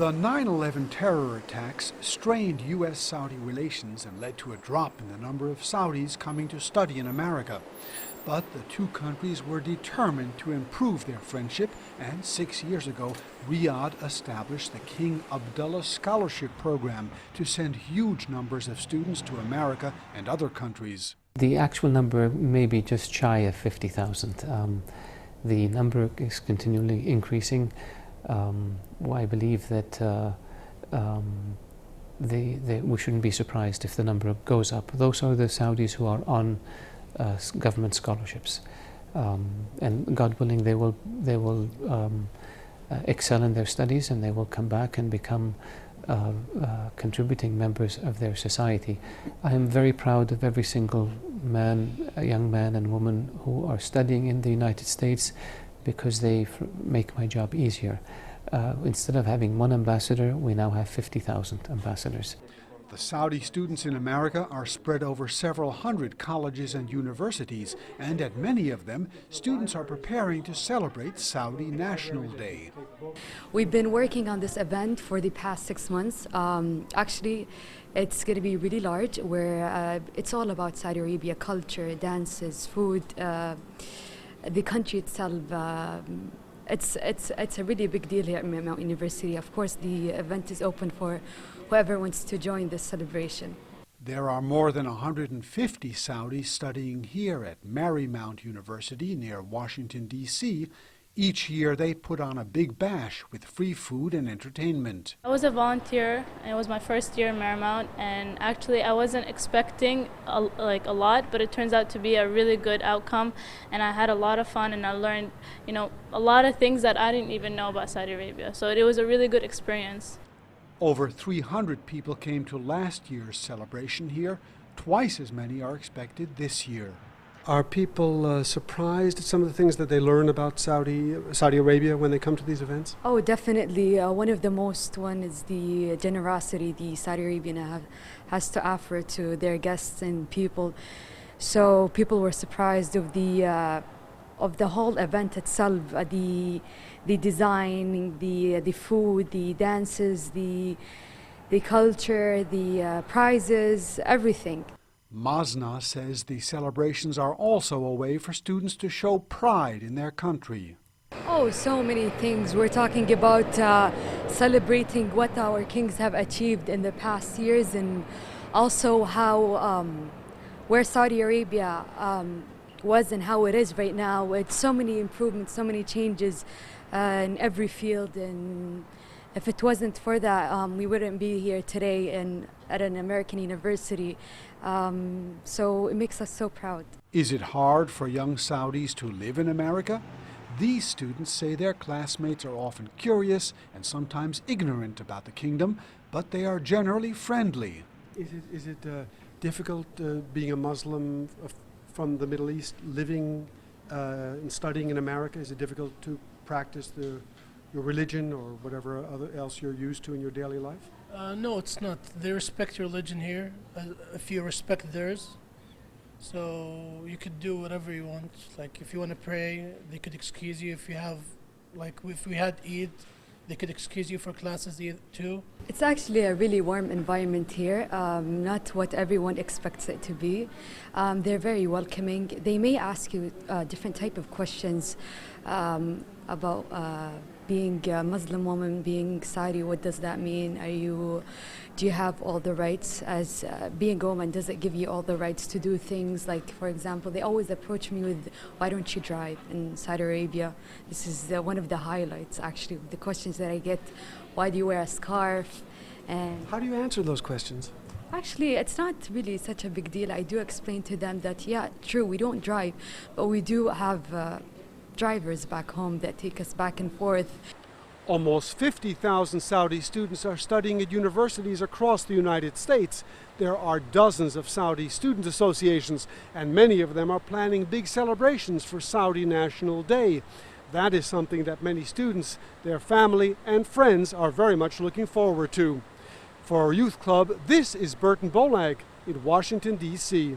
The 9/11 terror attacks strained U.S.-Saudi relations and led to a drop in the number of Saudis coming to study in America. But the two countries were determined to improve their friendship, and 6 years ago, Riyadh established the King Abdullah Scholarship Program to send huge numbers of students to America and other countries. The actual number may be just shy of 50,000. The number is continually increasing. I believe that we shouldn't be surprised if the number goes up. Those are the Saudis who are on government scholarships, and God willing, they will excel in their studies, and they will come back and become contributing members of their society. I am very proud of every single young man and woman who are studying in the United States, because they make my job easier. Instead of having one ambassador, we now have 50,000 ambassadors. The Saudi students in America are spread over several hundred colleges and universities, and at many of them, students are preparing to celebrate Saudi National Day. We've been working on this event for the past 6 months. Actually, it's going to be really large, where it's all about Saudi Arabia, culture, dances, food, the country itself. It's a really big deal here at Marymount University. Of course, the event is open for whoever wants to join this celebration. There are more than 150 Saudis studying here at Marymount University near Washington, D.C. Each year they put on a big bash with free food and entertainment. I was a volunteer, and it was my first year in Marymount, and actually I wasn't expecting a lot, but it turns out to be a really good outcome, and I had a lot of fun, and I learned, a lot of things that I didn't even know about Saudi Arabia. So it was a really good experience. Over 300 people came to last year's celebration here. Twice as many are expected this year. Are people surprised at some of the things that they learn about Saudi Arabia when they come to these events? Oh, definitely. One of the most is the generosity the Saudi Arabian has to offer to their guests and people. So people were surprised of the whole event itself, the design, the food, the dances, the culture, the prizes, everything. Mazna says the celebrations are also a way for students to show pride in their country. Oh, so many things. We're talking about celebrating what our kings have achieved in the past years, and also how where Saudi Arabia was and how it is right now. It's so many improvements, so many changes in every field, and if it wasn't for that, we wouldn't be here today at an American university. So it makes us so proud. Is it hard for young Saudis to live in America? These students say their classmates are often curious and sometimes ignorant about the kingdom, but they are generally friendly. Is it difficult being a Muslim from the Middle East, living and studying in America? Is it difficult to practice your religion or whatever else you're used to in your daily life? No, it's not. They respect your religion here if you respect theirs. So you could do whatever you want. Like if you want to pray, they could excuse you. If we had Eid, they could excuse you for classes too. It's actually a really warm environment here, not what everyone expects it to be. They're very welcoming. They may ask you different type of questions about being a Muslim woman, being Saudi. What does that mean? Do you have all the rights as being a woman? Does it give you all the rights to do things? Like, for example, they always approach me with, why don't you drive in Saudi Arabia? This is one of the highlights, actually, the questions that I get. Why do you wear a scarf? And how do you answer those questions? Actually, it's not really such a big deal. I do explain to them that, yeah, true, we don't drive, but we do have drivers back home that take us back and forth. Almost 50,000 Saudi students are studying at universities across the United States. There are dozens of Saudi student associations, and many of them are planning big celebrations for Saudi National Day. That is something that many students, their family, and friends are very much looking forward to. For our Youth Club, this is Burton Bolag in Washington, D.C.